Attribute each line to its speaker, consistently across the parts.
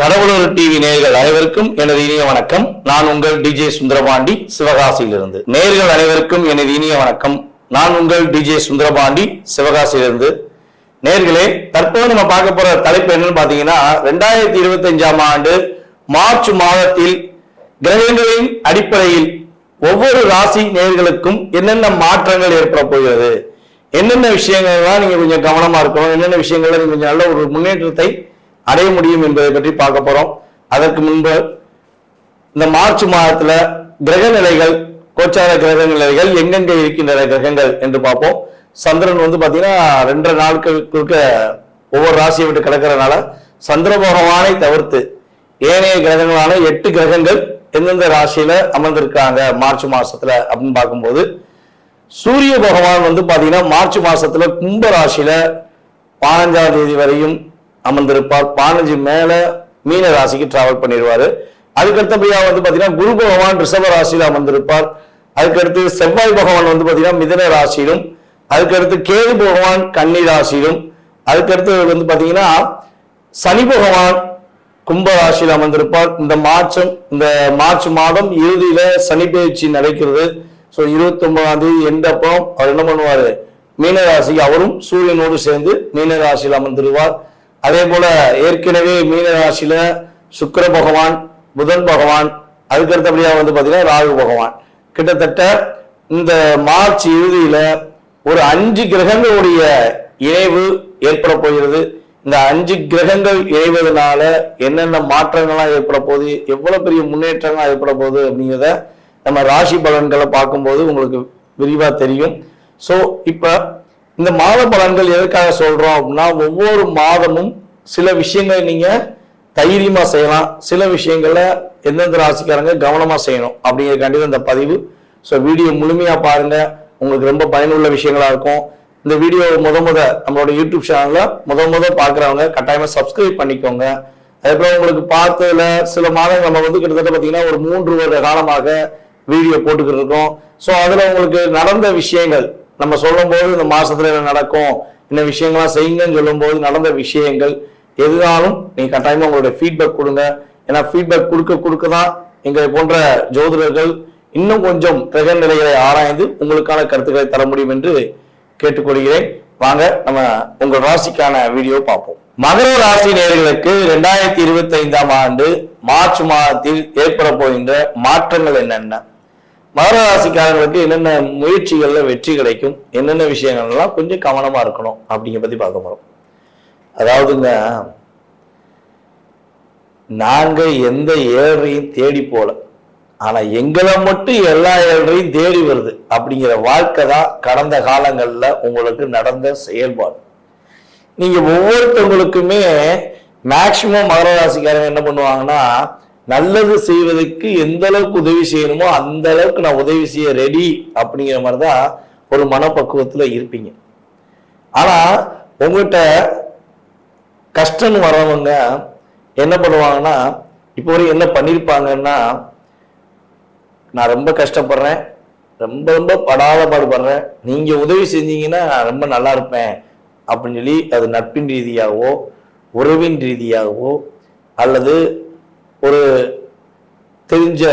Speaker 1: கடவுளர் TV நேயர்கள் அனைவருக்கும் எனது இனிய வணக்கம். நான் உங்கள் டிஜே சுந்தரபாண்டி, சிவகாசியிலிருந்து. நேயர்கள் அனைவருக்கும் எனது இனிய வணக்கம். நான் உங்கள் டிஜே சுந்தரபாண்டி, சிவகாசியிலிருந்து. நேயர்களே, தற்போது நம்ம பார்க்க போற தலைப்பு என்னன்னு பாத்தீங்கன்னா, 2025ஆம் ஆண்டு மார்ச் மாதத்தில் கிரகங்களின் அடிப்படையில் ஒவ்வொரு ராசி நேயர்களுக்கும் என்னென்ன மாற்றங்கள் ஏற்பட போகிறது, என்னென்ன விஷயங்கள்லாம் நீங்க கொஞ்சம் கவனமா இருக்கணும், என்னென்ன விஷயங்கள்ல நீங்க கொஞ்சம் நல்ல ஒரு முன்னேற்றத்தை அடைய முடியும் என்பதை பற்றி பார்க்க போறோம். அதற்கு முன்பு இந்த மார்ச் மாதத்துல கிரக நிலைகள், கோச்சார கிரக நிலைகள் எங்கெங்க இருக்கின்றன கிரகங்கள் என்று பார்ப்போம். சந்திரன் பாத்தீங்கன்னா 2 நாட்களுக்கு ஒவ்வொரு ராசியை விட்டு கிடக்கிறதுனால சந்திர பகவானை தவிர்த்து ஏனைய கிரகங்களான 8 கிரகங்கள் எந்தெந்த ராசியில அமர்ந்திருக்காங்க மார்ச் மாசத்துல அப்படின்னு பார்க்கும்போது, சூரிய பகவான் பாத்தீங்கன்னா மார்ச் மாசத்துல கும்ப ராசியில 15ஆம் தேதி வரையும் அமர்ந்திருப்பார். 15 மேல மீன ராசிக்கு டிராவல் பண்ணிடுவாரு. அதுக்கடுத்தபடியா பாத்தீங்கன்னா குரு பகவான் ரிஷப ராசியில அமர்ந்திருப்பார். அதுக்கடுத்து செவ்வாய் பகவான் பாத்தீங்கன்னா மிதுன ராசியிலும், அதுக்கடுத்து கேது பகவான் கன்னி ராசியிலும், அதுக்கடுத்து பாத்தீங்கன்னா சனி பகவான் கும்ப ராசியில் அமர்ந்திருப்பார். இந்த மார்ச் மாதம் இறுதியில சனி பயிற்சி நடக்கிறது. 29ஆம் தேதி எண்டப்போ அவர் என்ன பண்ணுவாரு, மீன ராசிக்கு அவரும் சூரியனோடு சேர்ந்து மீன ராசியில் அமர்ந்திருவார். அதே போல ஏற்கனவே மீன ராசியில சுக்கிர பகவான், புதன் பகவான், அதுக்கடுத்தபடியா பாத்தீங்கன்னா ராகு பகவான், கிட்டத்தட்ட இந்த மார்ச் இறுதியில ஒரு 5 கிரகங்களுடைய இணைவு ஏற்பட போகிறது. இந்த 5 கிரகங்கள் இணைவதனால என்னென்ன மாற்றங்கள்லாம் ஏற்பட போகுது, எவ்வளவு பெரிய முன்னேற்றங்கள் ஏற்பட போகுது அப்படிங்கிறத நம்ம ராசி பலன்களை பார்க்கும்போது உங்களுக்கு விரிவா தெரியும். சோ இப்ப இந்த மாத பலன்கள் எதற்காக சொல்றோம் அப்படின்னா, ஒவ்வொரு மாதமும் சில விஷயங்களை நீங்க தைரியமா செய்யலாம், சில விஷயங்கள்ல எந்தெந்த ராசிக்காரங்க கவனமா செய்யணும் அப்படிங்கிறதுக்காண்டி இந்த பதிவு. ஸோ வீடியோ முழுமையா பாருங்க, உங்களுக்கு ரொம்ப பயனுள்ள விஷயங்களா இருக்கும். இந்த வீடியோ நம்மளோட யூடியூப் சேனல்ல முத பாக்குறவங்க கட்டாயமா சப்ஸ்கிரைப் பண்ணிக்கோங்க. அதுக்கப்புறம் உங்களுக்கு பார்த்ததுல சில மாதங்கள் நம்ம கிட்டத்தட்ட பாத்தீங்கன்னா ஒரு 3 வருட காலமாக வீடியோ போட்டுக்கிட்டு இருக்கோம். ஸோ அதுல உங்களுக்கு நடந்த விஷயங்கள் நம்ம சொல்லும் போது இந்த மாசத்துல என்ன நடக்கும், இந்த விஷயங்கள்லாம் செய்யுங்கன்னு சொல்லும் போது நடந்த விஷயங்கள் எதுனாலும் நீங்க கட்டாயமா உங்களுடைய ஃபீட்பேக் கொடுங்க. ஏன்னா ஃபீட்பேக் கொடுக்க தான் எங்களை போன்ற ஜோதிடர்கள் இன்னும் கொஞ்சம் கிரக நிலைகளை ஆராய்ந்து உங்களுக்கான கருத்துக்களை தர முடியும் என்று கேட்டுக்கொள்கிறேன். வாங்க நம்ம உங்கள் ராசிக்கான வீடியோ பார்ப்போம். மகர ராசி நேயர்களுக்கு 2025ஆம் ஆண்டு மார்ச் மாதத்தில் ஏற்பட போகின்ற மாற்றங்கள் என்னென்ன, மகர ராசிக்காரங்களுக்கு என்னென்ன முயற்சிகள்ல வெற்றி கிடைக்கும், என்னென்ன விஷயங்கள்லாம் கொஞ்சம் கவனமா இருக்கணும் அப்படிங்கிற பத்தி பார்க்க போறோம். அதாவதுங்க, நாங்க எந்த ஏழையும் தேடி போல, ஆனா எங்களை மட்டும் எல்லா ஏழையும் தேடி வருது அப்படிங்கிற வாழ்க்கை தான் கடந்த காலங்கள்ல உங்களுக்கு நடந்த செயல்பாடு. நீங்க ஒவ்வொருத்தவங்களுக்குமே மேக்சிமம் மகர ராசிக்காரங்க என்ன பண்ணுவாங்கன்னா, நல்லது செய்வதற்கு எந்த அளவுக்கு உதவி செய்யணுமோ அந்த அளவுக்கு நான் உதவி செய்ய ரெடி அப்படிங்கிற மாதிரிதான் ஒரு மனப்பக்குவத்துல இருப்பீங்க. ஆனா உங்ககிட்ட கஷ்டம்னு வர்றவங்க என்ன பண்ணுவாங்கன்னா, இப்போ வரைக்கும் என்ன பண்ணிருப்பாங்கன்னா, நான் ரொம்ப கஷ்டப்படுறேன், ரொம்ப படாத பாடுபடுறேன், நீங்க உதவி செஞ்சீங்கன்னா நான் ரொம்ப நல்லா இருப்பேன் அப்படின்னு சொல்லி அது நட்பின் ரீதியாகவோ உறவின் ரீதியாகவோ அல்லது ஒரு தெரிஞ்ச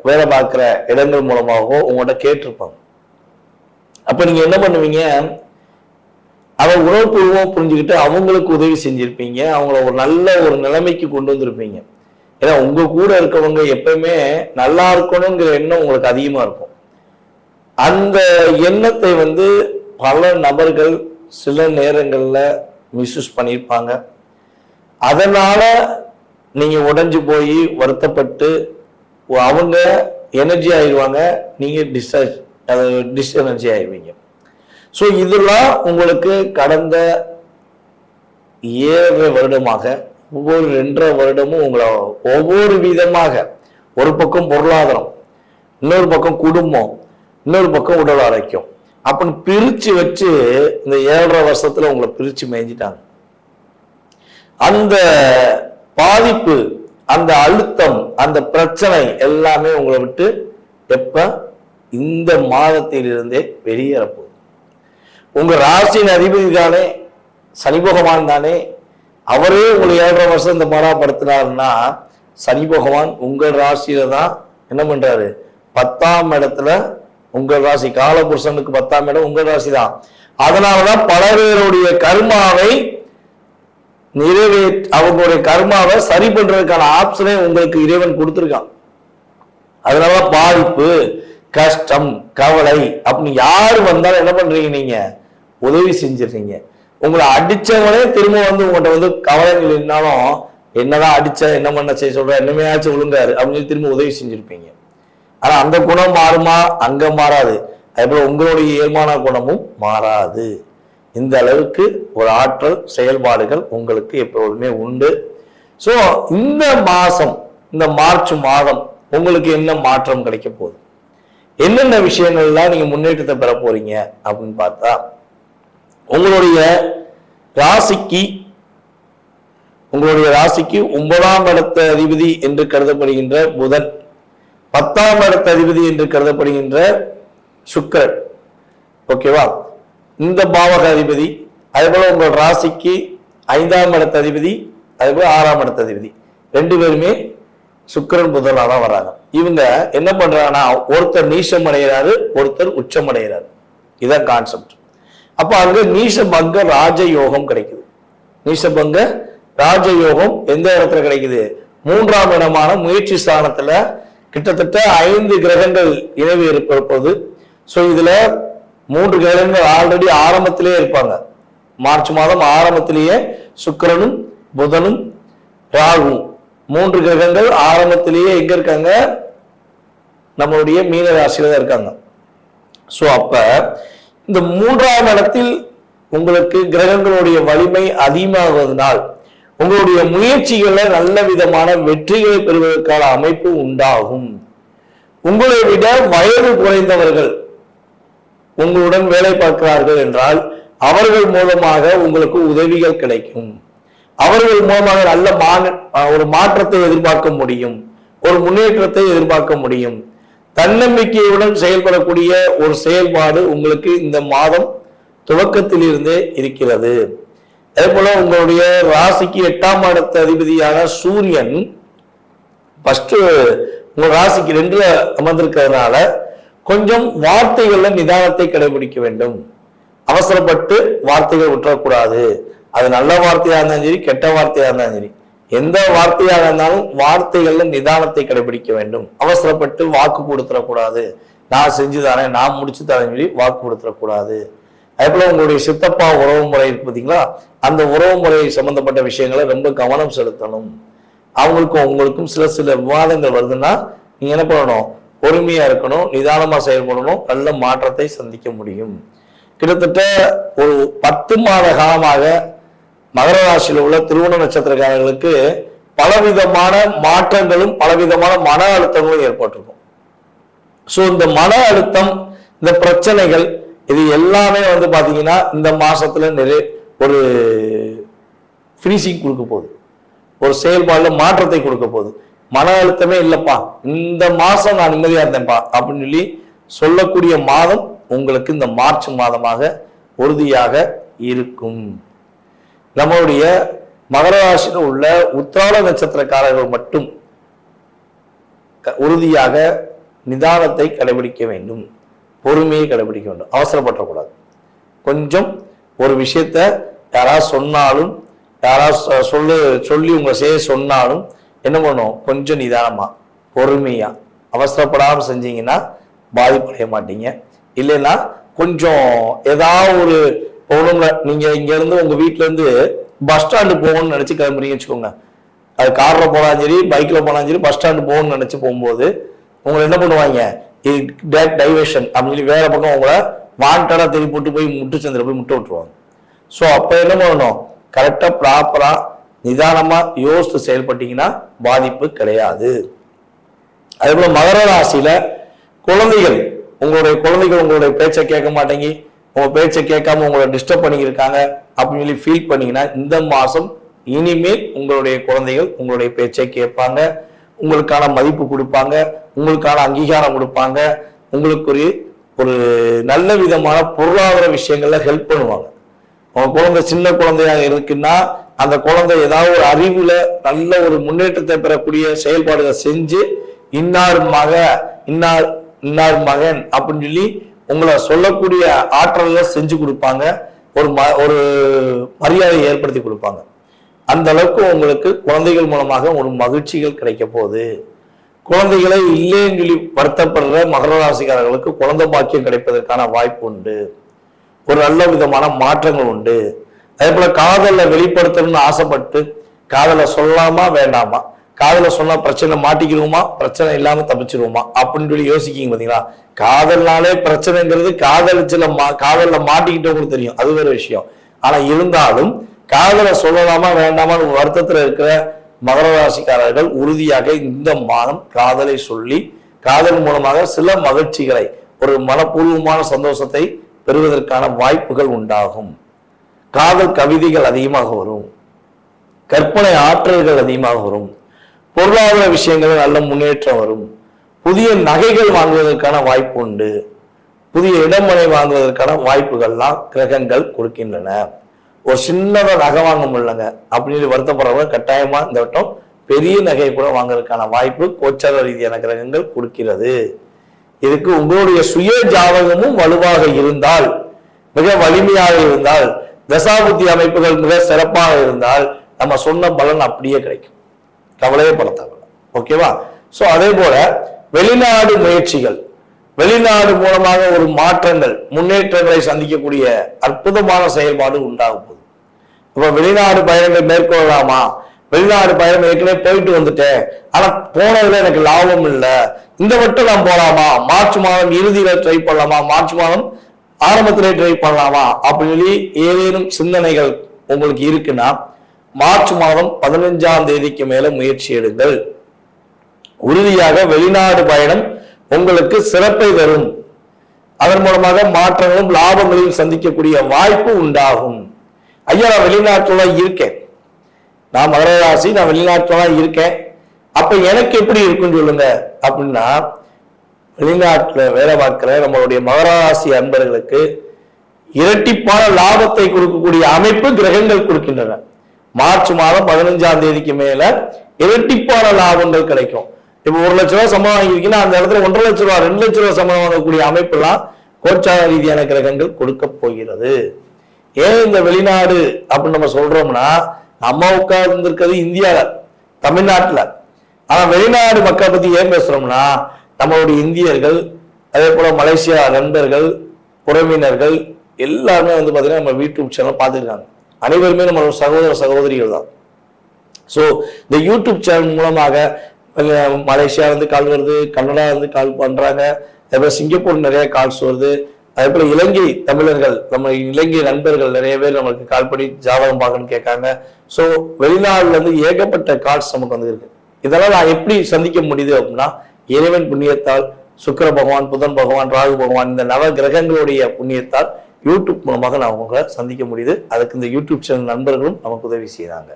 Speaker 1: வேலை பார்க்குற இடங்கள் மூலமாகவோ உங்கள்கிட்ட கேட்டிருப்பாங்க. அப்ப நீங்க என்ன பண்ணுவீங்க, அதை உணர்வுபூர்வமாக புரிஞ்சுக்கிட்டு அவங்களுக்கு உதவி செஞ்சிருப்பீங்க, அவங்கள ஒரு நல்ல ஒரு நிலைமைக்கு கொண்டு வந்திருப்பீங்க. ஏன்னா உங்க கூட இருக்கவங்க எப்பவுமே நல்லா இருக்கணுங்கிற எண்ணம் உங்களுக்கு அதிகமா இருக்கும். அந்த எண்ணத்தை பல நபர்கள் சில நேரங்கள்ல மிஸ்யூஸ் பண்ணியிருப்பாங்க. அதனால நீங்க உடைஞ்சு போய் வருத்தப்பட்டு அவங்க எனர்ஜி ஆயிடுவாங்க, நீங்க டிஸ்எனர்ஜி ஆயிடுவீங்க. ஸோ இதெல்லாம் உங்களுக்கு கடந்த 7 வருடமாக ஒவ்வொரு 2.5 வருடமும் உங்களை ஒவ்வொரு விதமாக, ஒரு பக்கம் பொருளாதாரம், இன்னொரு பக்கம் குடும்பம், இன்னொரு பக்கம் உடல் ஆரோக்கியம் அப்படின்னு பிரிச்சு வச்சு இந்த 7.5 வருஷத்துல உங்களை பிரிச்சு மேய்ஞ்சிட்டாங்க. அந்த பாதிப்பு, அந்த அழுத்தம், அந்த பிரச்சனை எல்லாமே உங்களை விட்டு எப்ப இந்த மாதத்திலிருந்தே வெளியேறப்போகுது. உங்க ராசியின் அதிபதி தானே, சனி பகவான் தானே, அவரே உங்களை 7.5 வருஷம் இந்த பாடாப்படுத்தினாருன்னா சனி பகவான் உங்கள் ராசியில தான் என்ன பண்றாரு, 10ஆம் இடத்துல. உங்கள் ராசி காலபுருஷனுக்கு 10ஆம் இடம் உங்கள் ராசி தான். அதனாலதான் பல பேருடைய கர்மாவை அவங்களுடைய கர்மாவை சரி பண்றதுக்கான ஆப்ஷனே உங்களுக்கு இறைவன் கொடுத்துருக்கான். அதனால பாதிப்பு, கஷ்டம், கவலை அப்படின்னு யாரு வந்தாலும் என்ன பண்றீங்க, நீங்க உதவி செஞ்சிடறீங்க. உங்களை அடிச்சவனே திரும்ப உங்கள்கிட்ட கவலைகள் இருந்தாலும் என்னதான் அடிச்ச, என்ன பண்ண செய்ய சொல்ற, என்னமையாச்சும் ஒழுங்காரு அப்படின்னு சொல்லி திரும்ப உதவி செஞ்சிருப்பீங்க. ஆனா அந்த குணம் மாறுமா, அங்க மாறாது. அதே போல உங்களுடைய இயல்பான குணமும் மாறாது. இந்த அளவுக்கு ஒரு ஆற்றல் செயல்பாடுகள் உங்களுக்கு எப்பொழுதுமே உண்டு. சோ இந்த மாசம், இந்த மார்ச் மாதம் உங்களுக்கு என்ன மாற்றம் கிடைக்க போகுது, என்னென்ன விஷயங்கள்லாம் நீங்க முன்னேற்றத்தை பெற போறீங்க அப்படின்னு பார்த்தா, உங்களுடைய ராசிக்கு 9ஆம் இடத்த அதிபதி என்று கருதப்படுகின்ற புதன், 10ஆம் இடத்த அதிபதி என்று கருதப்படுகின்ற சுக்கிரன், ஓகேவா, இந்த பாவக அதிபதி, அதே போல உங்கள் ராசிக்கு 5ஆம் இடத்த அதிபதி, அதே போல 6ஆம் இடத்த அதிபதி, 2 பேருமே சுக்கிரன் புதனாக தான் வராங்க. இவங்க என்ன பண்றாங்கன்னா, ஒருத்தர் நீசம் அடைகிறாரு, ஒருத்தர் உச்சம் அடைகிறாரு. இதான் கான்செப்ட். அப்ப அங்க நீசபங்க ராஜயோகம் கிடைக்குது. நீசபங்க ராஜயோகம் எந்த இடத்துல கிடைக்குது, 3ஆம் இடமான முயற்சி ஸ்தானத்துல கிட்டத்தட்ட 5 கிரகங்கள் இணைவு இருப்பது. சோ இதுல 3 கிரகங்கள் ஆல்ரெடி ஆரம்பத்திலே இருப்பாங்க. மார்ச் மாதம் ஆரம்பத்திலேயே சுக்கிரனும் புதனும் ராகுவும் 3 கிரகங்கள் ஆரம்பத்திலேயே எங்க இருக்காங்க, நம்மளுடைய மீன ராசியில தான் இருக்காங்க. சோ அப்ப இந்த 3ஆம் இடத்தில் உங்களுக்கு கிரகங்களுடைய வலிமை அதிகமாகுவதனால் உங்களுடைய முயற்சிகளை நல்ல விதமான வெற்றிகளை பெறுவதற்கான அமைப்பு உண்டாகும். உங்களை விட வயது குறைந்தவர்கள் உங்களுடன் வேலை பார்க்கிறார்கள் என்றால் அவர்கள் மூலமாக உங்களுக்கு உதவிகள் கிடைக்கும். அவர்கள் மூலமாக நல்ல ஒரு மாற்றத்தை எதிர்பார்க்க முடியும், ஒரு முன்னேற்றத்தை எதிர்பார்க்க முடியும். தன்னம்பிக்கையுடன் செயல்படக்கூடிய ஒரு செயல்பாடு உங்களுக்கு இந்த மாதம் துவக்கத்தில் இருந்தே இருக்கிறது. அதே போல உங்களுடைய ராசிக்கு 8ஆம் இடத்த அதிபதியான சூரியன் உங்க ராசிக்கு 2ல அமர்ந்திருக்கிறதுனால கொஞ்சம் வார்த்தைகள்ல நிதானத்தை கடைபிடிக்க வேண்டும். அவசரப்பட்டு வார்த்தைகள் விட்டுறக்கூடாது. அது நல்ல வார்த்தையா இருந்தாலும் சரி, கெட்ட வார்த்தையா இருந்தாலும் சரி, எந்த வார்த்தையாக இருந்தாலும் வார்த்தைகள்ல நிதானத்தை கடைபிடிக்க வேண்டும். அவசரப்பட்டு வாக்கு கொடுத்துடக்கூடாது. நான் செஞ்சுதானே, நான் முடிச்சு தரேன்னு சொல்லி வாக்கு கொடுத்துடக்கூடாது. அதே போல உங்களுடைய சித்தப்பா உறவு முறை இருக்கு பார்த்தீங்களா, அந்த உறவு முறை சம்பந்தப்பட்ட விஷயங்களை ரொம்ப கவனம் செலுத்தணும். அவங்களுக்கும் உங்களுக்கும் சில விவாதங்கள் வருதுன்னா நீங்க என்ன பண்ணணும், பொறுமையா இருக்கணும், நிதானமா செயல்படணும், நல்ல மாற்றத்தை சந்திக்க முடியும். கிட்டத்தட்ட ஒரு 10 மாத காலமாக மகர ராசியில் உள்ள திருவோண நட்சத்திரக்காரர்களுக்கு பலவிதமான மாற்றங்களும் பலவிதமான மன அழுத்தங்களும் ஏற்பட்டிருக்கும். சோ இந்த மன அழுத்தம், இந்த பிரச்சனைகள், இது எல்லாமே பாத்தீங்கன்னா இந்த மாசத்துல நிறைய ஒரு ஃபினிஷிங் கொடுக்க போகுது, ஒரு செயல்பாடுல மாற்றத்தை கொடுக்க போகுது. மன அழுத்தமே இல்லப்பா, இந்த மாசம் நான் நிம்மதியா இருந்தேன்ப்பா அப்படின்னு சொல்லி சொல்லக்கூடிய மாதம் உங்களுக்கு இந்த மார்ச் மாதமாக உறுதியாக இருக்கும். நம்மளுடைய மகர ராசியில் உள்ள உத்திராட நட்சத்திரக்காரர்கள் மட்டும் உறுதியாக நிதானத்தை கடைபிடிக்க வேண்டும், பொறுமையை கடைபிடிக்க வேண்டும். அவசரப்படக்கூடாது. கொஞ்சம் ஒரு விஷயத்த யாராவது சொன்னாலும், யாராவது சொல்லி உங்களை செய்ய சொன்னாலும் என்ன பண்ணும், கொஞ்சம் நிதானமா பொறுமையா அவசரப்படாம செஞ்சீங்கன்னா பாதிப்படைய மாட்டீங்க. இல்லைன்னா கொஞ்சம் ஏதாவது ஒரு போகணுங்க, நீங்க இங்க இருந்து உங்க வீட்டுல இருந்து பஸ் ஸ்டாண்டு போகணும்னு நினைச்சு கிளம்புறீங்க வச்சுக்கோங்க. அது கார்ல போனாலும் சரி, பைக்ல போனாலும் சரி, பஸ் ஸ்டாண்டு போகணும்னு நினைச்சு போகும்போது உங்களை என்ன பண்ணுவாங்க, டைவர்ஷன் அப்படின்னு சொல்லி வேற பக்கம் உங்களை வாண்டடா தெரி போட்டு போய் முட்டுச்சந்திர போய் முட்டை விட்டுருவாங்க. ஸோ அப்ப என்ன பண்ணணும், கரெக்டா ப்ராப்பரா நிதானமா யோசித்து செயல்பட்டீங்கன்னா பாதிப்பு கிடையாது. அதே போல மகர ராசியில குழந்தைகள், உங்களுடைய பேச்சை கேட்க மாட்டேங்கி, உங்க பேச்சை கேட்காம உங்களை டிஸ்டர்ப் பண்ணியிருக்காங்க அப்படின்னு சொல்லி ஃபீல் பண்ணீங்கன்னா இந்த மாசம் இனிமேல் உங்களுடைய குழந்தைகள் உங்களுடைய பேச்சை கேட்பாங்க, உங்களுக்கான மதிப்பு கொடுப்பாங்க, உங்களுக்கான அங்கீகாரம் கொடுப்பாங்க, உங்களுக்கு ஒரு நல்ல விதமான பொருளாதார விஷயங்கள்ல ஹெல்ப் பண்ணுவாங்க. உங்க குழந்தை சின்ன குழந்தையாக இருக்குன்னா அந்த குழந்தை ஏதாவது ஒரு அறிவுல நல்ல ஒரு முன்னேற்றத்தை பெறக்கூடிய செயல்பாடுகளை செஞ்சு இன்னார் மகன் அப்படின்னு சொல்லி உங்களை சொல்லக்கூடிய ஆற்றல செஞ்சு கொடுப்பாங்க, ஒரு மரியாதையை ஏற்படுத்தி கொடுப்பாங்க. அந்த அளவுக்கு உங்களுக்கு குழந்தைகள் மூலமாக ஒரு மகிழ்ச்சிகள் கிடைக்க போகுது. குழந்தைகளை இல்லைன்னு சொல்லி வருத்தப்படுற மகர ராசிக்காரர்களுக்கு குழந்தை பாக்கியம் கிடைப்பதற்கான வாய்ப்பு உண்டு. ஒரு நல்ல விதமான மாற்றங்கள் உண்டு. அதே போல காதல வெளிப்படுத்தணும்னு ஆசைப்பட்டு காதல சொல்லலாமா வேண்டாமா, காதல சொன்னா பிரச்சனை மாட்டிக்கிடுவோமா, பிரச்சனை இல்லாம தப்பிச்சிருவோமா அப்படின்னு சொல்லி யோசிக்கிங்க பாத்தீங்களா. காதல்னாலே பிரச்சனைங்கிறது காதல்ல மாட்டிக்கிட்டவங்களுக்கு தெரியும், அது வேற விஷயம். ஆனா இருந்தாலும் காதல சொல்லலாமா வேண்டாமான்னு வருத்தத்துல இருக்கிற மகர ராசிக்காரர்கள் உறுதியாக இந்த மாதம் காதலை சொல்லி காதல் மூலமாக சில மகிழ்ச்சிகளை, ஒரு மனப்பூர்வமான சந்தோஷத்தை பெறுவதற்கான வாய்ப்புகள் உண்டாகும். காதல் கவிதைகள் அதிகமாக வரும், கற்பனை ஆற்றல்கள் அதிகமாக வரும், பொருளாதார விஷயங்கள் நல்ல முன்னேற்றம் வரும், புதிய நகைகள் வாங்குவதற்கான வாய்ப்பு உண்டு, புதிய இடமனை வாங்குவதற்கான வாய்ப்புகள்லாம் கிரகங்கள் கொடுக்கின்றன. ஒரு சின்னதாக நகை வாங்க முடியலங்க அப்படின்னு வருத்தப்படுறவங்க கட்டாயமா இந்த வட்டம் பெரிய நகையை கூட வாங்குறதுக்கான வாய்ப்பு கோச்சார ரீதியான கிரகங்கள் கொடுக்கிறது. இதுக்கு உங்களுடைய சுய ஜாதகமும் வலுவாக இருந்தால், மிக வலிமையாக இருந்தால், தசாபுத்தி அமைப்புகள் மிக சிறப்பாக இருந்தால் நம்ம சொன்ன பலன் அப்படியே கிடைக்கும், கவலையே படுத்தாங்க. ஓகேவா? சோ அதே போல வெளிநாடு முயற்சிகள், வெளிநாடு மூலமாக ஒரு மாற்றங்கள் முன்னேற்றங்களை சந்திக்கக்கூடிய அற்புதமான செயல்பாடு உண்டாகும் போது இப்ப வெளிநாடு பயணங்கள் மேற்கொள்ளலாமா, வெளிநாடு பயணம் ஏற்கனவே போயிட்டு வந்துட்டேன் ஆனா போனதுல எனக்கு லாபம் இல்லை, இந்த வட்டம் நான் போலாமா, மார்ச் மாதம் இறுதியில ட்ரை பண்ணலாமா, மார்ச் மாதம் ஆரம்பத்திலே ட்ரை பண்ணலாமா அப்படின்னு சொல்லி ஏதேனும் சிந்தனைகள் உங்களுக்கு இருக்குன்னா மார்ச் மாதம் 15ஆம் தேதிக்கு மேல முயற்சி எடுங்கள். உறுதியாக வெளிநாடு பயணம் உங்களுக்கு சிறப்பை தரும். அதன் மூலமாக மாற்றங்களும் லாபங்களையும் சந்திக்கக்கூடிய வாய்ப்பு உண்டாகும். ஐயா நான் வெளிநாட்டுல இருக்கேன், நான் மகர ராசி, நான் வெளிநாட்டுல இருக்கேன், அப்ப எனக்கு எப்படி இருக்குன்னு சொல்லுங்க அப்படின்னா, வெளிநாட்டுல வேலை பார்க்கிற நம்மளுடைய மகர ராசி அன்பர்களுக்கு இரட்டிப்பான லாபத்தை கொடுக்கக்கூடிய அமைப்பு கிரகங்கள் கொடுக்கின்றன. மார்ச் மாதம் 15ஆம் தேதிக்கு மேல இரட்டிப்பான லாபங்கள் கிடைக்கும். இப்ப 1 லட்ச ரூபாய் சம்பளம் வாங்கியிருக்கீங்கன்னா அந்த இடத்துல 1.5 லட்ச ரூபாய் 2 லட்ச ரூபாய் சம்பளம் வாங்கக்கூடிய அமைப்பு எல்லாம் கோச்சார ரீதியான கிரகங்கள் கொடுக்க போகிறது. ஏன் இந்த வெளிநாடு அப்படின்னு நம்ம சொல்றோம்னா, நம்ம உட்கார்ந்து இருக்கிறது இந்தியால, தமிழ்நாட்டுல, ஆனா வெளிநாடு மக்களை பத்தி ஏன் பேசுறோம்னா, நம்மளுடைய இந்தியர்கள், அதே போல மலேசியா நண்பர்கள், உறவினர்கள் எல்லாருமே பாத்தீங்கன்னா நம்ம யூடியூப் சேனல் பார்த்துருக்காங்க. அனைவருமே நம்மளோட சகோதர சகோதரிகள் தான். ஸோ இந்த யூடியூப் சேனல் மூலமாக மலேசியா கால் வருது, கனடா கால் பண்றாங்க, அதே போல சிங்கப்பூர் நிறைய கால்ஸ் வருது, அதே போல இலங்கை தமிழர்கள், நம்ம இலங்கை நண்பர்கள் நிறைய பேர் நம்மளுக்கு கால் பண்ணி ஜாதகம் பார்க்கணும்னு கேட்காங்க. ஸோ வெளிநாடுல ஏகப்பட்ட கால்ஸ் நமக்கு இருக்கு. இதெல்லாம் நான் எப்படி சந்திக்க முடியுது அப்படின்னா, இறைவன் புண்ணியத்தால், சுக்கிர பகவான், புதன் பகவான், ராகு பகவான், இந்த நவ கிரகங்களுடைய புண்ணியத்தால் யூடியூப் மூலமாக நான் உங்களை சந்திக்க முடியுது. அதுக்கு இந்த யூடியூப் சேனல் நண்பர்களும் நமக்கு உதவி செய்யறாங்க.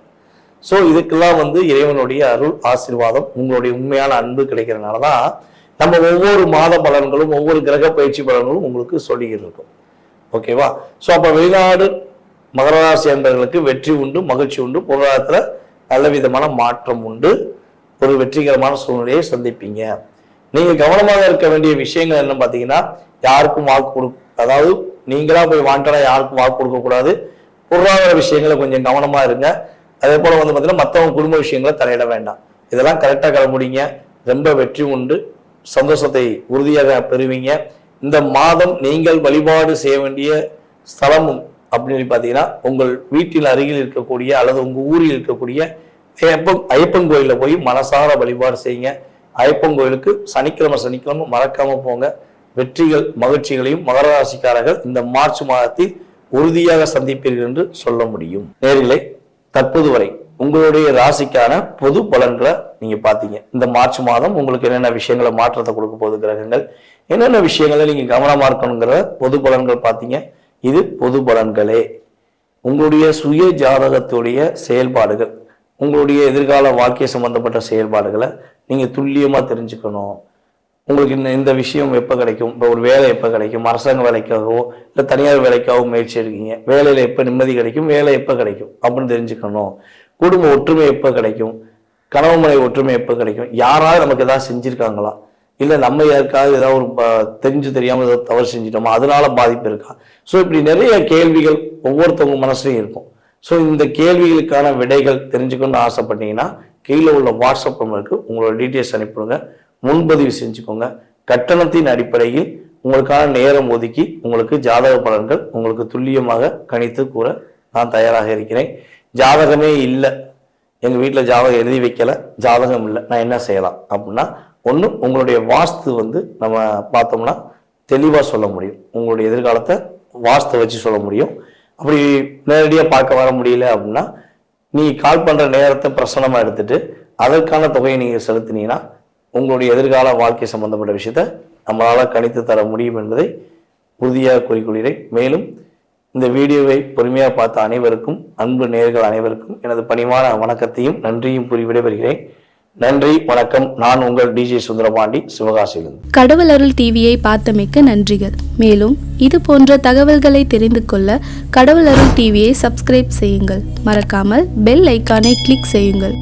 Speaker 1: ஸோ இதுக்கெல்லாம் இறைவனுடைய அருள் ஆசீர்வாதம், உங்களுடைய உண்மையான அன்பு கிடைக்கிறதுனாலதான் நம்ம ஒவ்வொரு மாத பலன்களும் ஒவ்வொரு கிரக பயிற்சி பலன்களும் உங்களுக்கு சொல்லிக்கிட்டு இருக்கும். ஓகேவா? ஸோ அப்ப வெளிநாடு மகர ராசி அன்பர்களுக்கு வெற்றி உண்டு, மகிழ்ச்சி உண்டு, பொருளாதாரத்துல நல்ல விதமான மாற்றம் உண்டு, ஒரு வெற்றிகரமான சூழ்நிலையை சந்திப்பீங்க. நீங்க கவனமாக இருக்க வேண்டிய விஷயங்கள் என்ன பாத்தீங்கன்னா, யாருக்கும் வாக்கு அதாவது நீங்களா போய் வாண்டடா யாருக்கும் வாக்கு கொடுக்க கூடாது. பொருளாதார விஷயங்களை கொஞ்சம் கவனமா இருங்க. அதே போல பாத்தீங்கன்னா மற்றவங்க குடும்ப விஷயங்களை தலையிட வேண்டாம். இதெல்லாம் கரெக்டா கிளம்பிடுங்க, ரொம்ப வெற்றி உண்டு, சந்தோஷத்தை உறுதியாக பெறுவீங்க. இந்த மாதம் நீங்கள் வழிபாடு செய்ய வேண்டிய ஸ்தலமும் அப்படின்னு பாத்தீங்கன்னா, உங்கள் வீட்டில் அருகில் இருக்கக்கூடிய அல்லது உங்க ஊரில் இருக்கக்கூடிய ஐயப்பன் கோயில போய் மனசார வழிபாடு செய்யுங்க. ஐயப்பன் கோயிலுக்கு சனிக்கிழமை மறக்காம போங்க. வெற்றிகள் மகிழ்ச்சிகளையும் மகர ராசிக்காரர்கள் இந்த மார்ச் மாதத்தில் உறுதியாக சந்திப்பீர்கள் என்று சொல்ல முடியும். நேரிலே தற்போது வரை உங்களுடைய ராசிக்கான பொது பலன்களை நீங்க பாத்தீங்க. இந்த மார்ச் மாதம் உங்களுக்கு என்னென்ன விஷயங்களை மாற்றத்தை கொடுக்க போகுது கிரகங்கள், என்னென்ன விஷயங்களை நீங்க கவனமா இருக்கணுங்கிற பொது பலன்கள் பாத்தீங்க. இது பொது பலன்களே. உங்களுடைய சுய ஜாதகத்துடைய செயல்பாடுகள், உங்களுடைய எதிர்கால வாழ்க்கை சம்பந்தப்பட்ட செயல்பாடுகளை நீங்க துல்லியமா தெரிஞ்சுக்கணும். உங்களுக்கு இந்த விஷயம் எப்போ கிடைக்கும், இப்போ ஒரு வேலை எப்போ கிடைக்கும், அரசாங்க வேலைக்காகவோ இல்லை தனியார் வேலைக்காகவோ முயற்சி எடுக்கீங்க, வேலையில் எப்போ நிம்மதி கிடைக்கும், வேலை எப்போ கிடைக்கும் அப்படின்னு தெரிஞ்சுக்கணும். குடும்ப ஒற்றுமை எப்போ கிடைக்கும், கணவன் மனைவி ஒற்றுமை எப்போ கிடைக்கும், யாராவது நமக்கு ஏதாவது செஞ்சுருக்காங்களா, இல்லை நம்ம யாருக்காவது ஏதாவது ஒரு தெரிஞ்சு தெரியாமல் ஏதாவது தவறு செஞ்சிட்டோமா, அதனால பாதிப்பு இருக்கா. ஸோ இப்படி நிறைய கேள்விகள் ஒவ்வொருத்தவங்க மனசுலையும் இருக்கும். ஸோ இந்த கேள்விகளுக்கான விடைகள் தெரிஞ்சுக்கணும்னு ஆசைப்பட்டீங்கன்னா கீழே உள்ள வாட்ஸ்அப் நம்பருக்கு உங்களோட டீட்டெயில்ஸ் அனுப்பிடுங்க, முன்பதிவு செஞ்சுக்கோங்க. கட்டணத்தின் அடிப்படையில் உங்களுக்கான நேரம் ஒதுக்கி உங்களுக்கு ஜாதக பலன்கள் உங்களுக்கு துல்லியமாக கணித்து கூற நான் தயாராக இருக்கிறேன். ஜாதகமே இல்லை, எங்கள் வீட்டில் ஜாதகம் எழுதி வைக்கல, ஜாதகம் இல்லை, நான் என்ன செய்யலாம் அப்படின்னா, ஒன்று உங்களுடைய வாஸ்து நம்ம பார்த்தோம்னா தெளிவாக சொல்ல முடியும். உங்களுடைய எதிர்காலத்தை வாஸ்து வச்சு சொல்ல முடியும். அப்படி நேரடியாக பார்க்க வர முடியல அப்படின்னா நீ கால் பண்ணுற நேரத்தை பிரசனமாக எடுத்துட்டு அதற்கான தொகையை நீங்கள் செலுத்தினீங்கன்னா உங்களுடைய எதிர்கால வாழ்க்கை சம்பந்தப்பட்ட விஷயத்தை நம்மளால் கணித்து தர முடியும் என்பதை உறுதியாக கூறிக்கொள்கிறேன். மேலும் இந்த வீடியோவை பொறுமையாக பார்த்த அனைவருக்கும், அன்பு நேயர்கள் அனைவருக்கும் எனது பணிவான வணக்கத்தையும் நன்றியும் கூறி விடைபெறுகிறேன். நன்றி, வணக்கம். நான் உங்கள் டிஜே சுந்தரபாண்டி, சிவகாசியிலிருந்து.
Speaker 2: கடவுள் அருள் டிவியை பார்த்தமைக்க நன்றிகள். மேலும் இது போன்ற தகவல்களை தெரிந்து கொள்ள கடவுள் அருள் டிவியை சப்ஸ்கிரைப் செய்யுங்கள். மறக்காமல் பெல் ஐக்கானை கிளிக் செய்யுங்கள்.